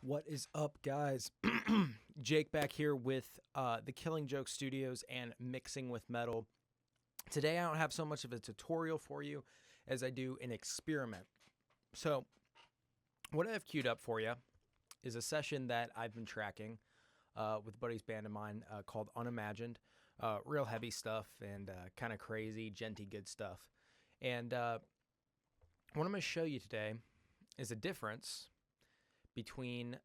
What is up, guys? Jake back here with the Killing Joke Studios and Mixing with Metal. Today I don't have so much of a tutorial for you as I do an experiment. So what I have queued up for you is a session that I've been tracking with a buddy's band of mine called Unimagined. Real heavy stuff and kind of crazy, genty good stuff. And what I'm going to show you today is a difference between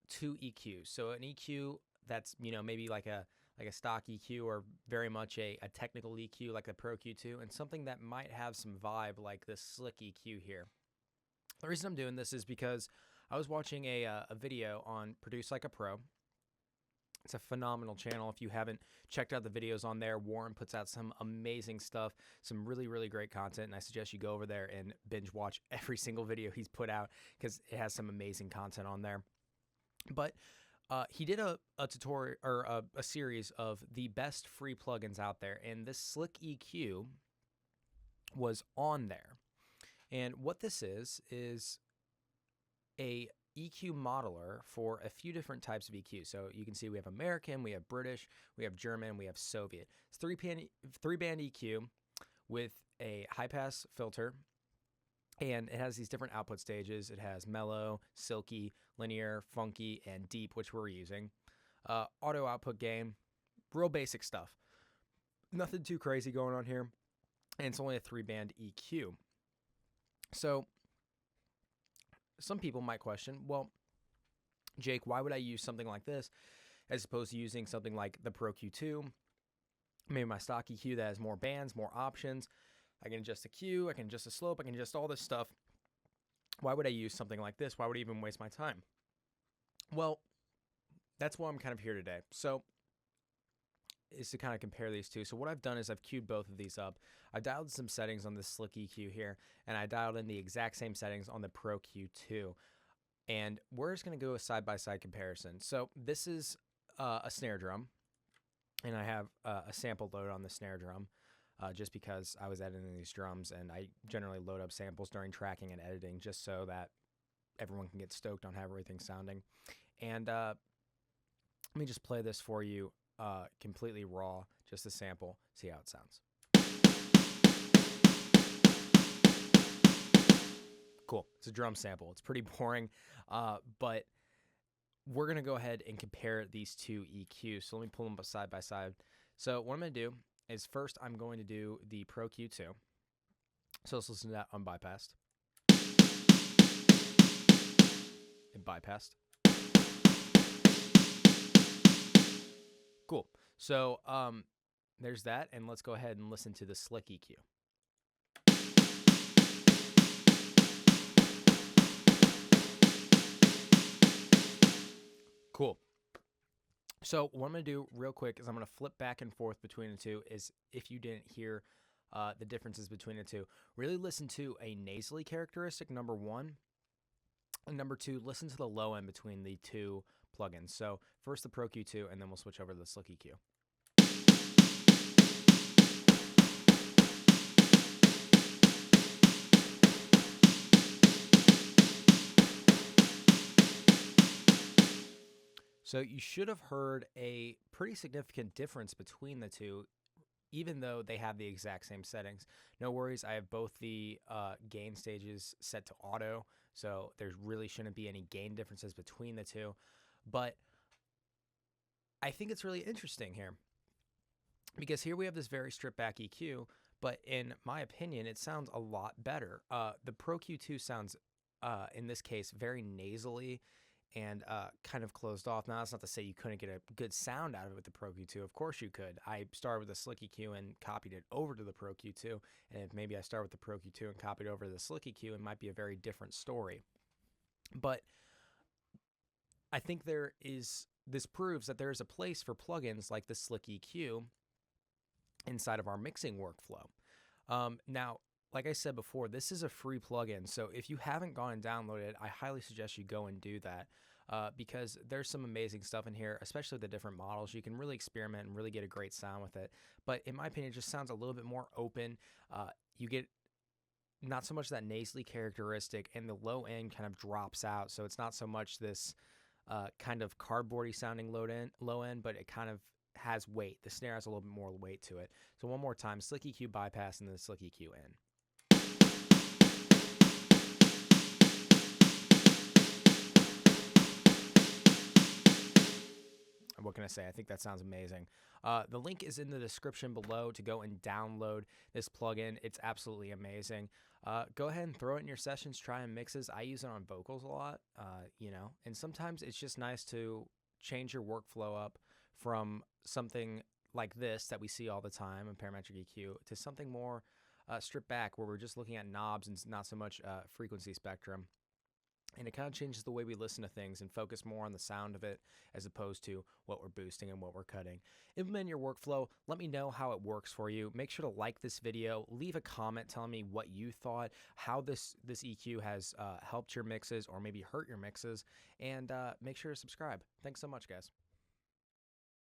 two EQs. So an EQ that's, maybe like a stock EQ or very much a technical EQ like the Pro Q2, and something that might have some vibe like this slick EQ here. The reason I'm doing this is because I was watching a video on Produce Like a Pro. It's a phenomenal channel. If you haven't checked out the videos on there, Warren puts out some amazing stuff, some really, really great content, and I suggest you go over there and binge watch every single video he's put out because it has some amazing content on there. But he did a tutorial or a series of the best free plugins out there, and this Slick EQ was on there. And what this is a EQ modeler for a few different types of EQ. So you can see we have American, we have British, we have German, we have Soviet. It's three-band EQ with a high-pass filter, and it has these different output stages. It has mellow, silky, linear, funky, and deep, which we're using. Auto output gain, real basic stuff. Nothing too crazy going on here, and it's only a three-band EQ. So some people might question, well, Jake, why would I use something like this as opposed to using something like the Pro Q2? Maybe my stock EQ that has more bands, more options. I can adjust the Q, I can adjust the slope, I can adjust all this stuff. Why would I use something like this? Why would I even waste my time? Well, that's why I'm kind of here today. So, is to kind of compare these two. So what I've done is I've queued both of these up. I dialed some settings on this Slick EQ here, and I dialed in the exact same settings on the Pro Q2. And we're just going to go a side-by-side comparison. So this is a snare drum, and I have a sample load on the snare drum just because I was editing these drums, and I generally load up samples during tracking and editing just so that everyone can get stoked on how everything's sounding. And let me just play this for you completely raw, just a sample, see how it sounds. Cool. It's a drum sample. It's pretty boring, but we're going to go ahead and compare these two EQs. So let me pull them side by side. So what I'm going to do is first I'm going to do the Pro Q2. So let's listen to that unbypassed. And bypassed. Cool. So there's that, and let's go ahead and listen to the Slick EQ. Cool. So what I'm going to do real quick is I'm going to flip back and forth between the two. Is if you didn't hear the differences between the two, really listen to a nasally characteristic, number one. And number two, listen to the low end between the two plugins. So first the Pro Q2, and then we'll switch over to the Slick EQ. So you should have heard a pretty significant difference between the two, even though they have the exact same settings. No worries, I have both the gain stages set to auto, so there really shouldn't be any gain differences between the two. But I think it's really interesting here, because here we have this very stripped back EQ, but in my opinion, it sounds a lot better. The Pro Q2 sounds, in this case, very nasally and kind of closed off. Now, that's not to say you couldn't get a good sound out of it with the Pro Q2. Of course you could. I started with the Slick EQ and copied it over to the Pro Q2, and if maybe I start with the Pro Q2 and copied over to the Slick EQ, it might be a very different story. But I think this proves that there is a place for plugins like the Slick EQ inside of our mixing workflow. Now, like I said before, this is a free plugin, so if you haven't gone and downloaded it, I highly suggest you go and do that because there's some amazing stuff in here, especially the different models. You can really experiment and really get a great sound with it, but in my opinion, it just sounds a little bit more open. You get not so much that nasally characteristic, and the low end kind of drops out. So it's not so much this kind of cardboardy sounding low end, but it kind of has weight. The snare has a little bit more weight to it. So one more time, slick EQ bypass and then slick EQ in. What can I say? I think that sounds amazing. The link is in the description below to go and download this plugin. It's absolutely amazing. Go ahead and throw it in your sessions, try and mixes. I use it on vocals a lot, and sometimes it's just nice to change your workflow up from something like this that we see all the time in parametric EQ to something more stripped back, where we're just looking at knobs and not so much frequency spectrum. And it kind of changes the way we listen to things and focus more on the sound of it as opposed to what we're boosting and what we're cutting. Implement your workflow. Let me know how it works for you. Make sure to like this video. Leave a comment telling me what you thought, how this EQ has helped your mixes or maybe hurt your mixes. And make sure to subscribe. Thanks so much, guys.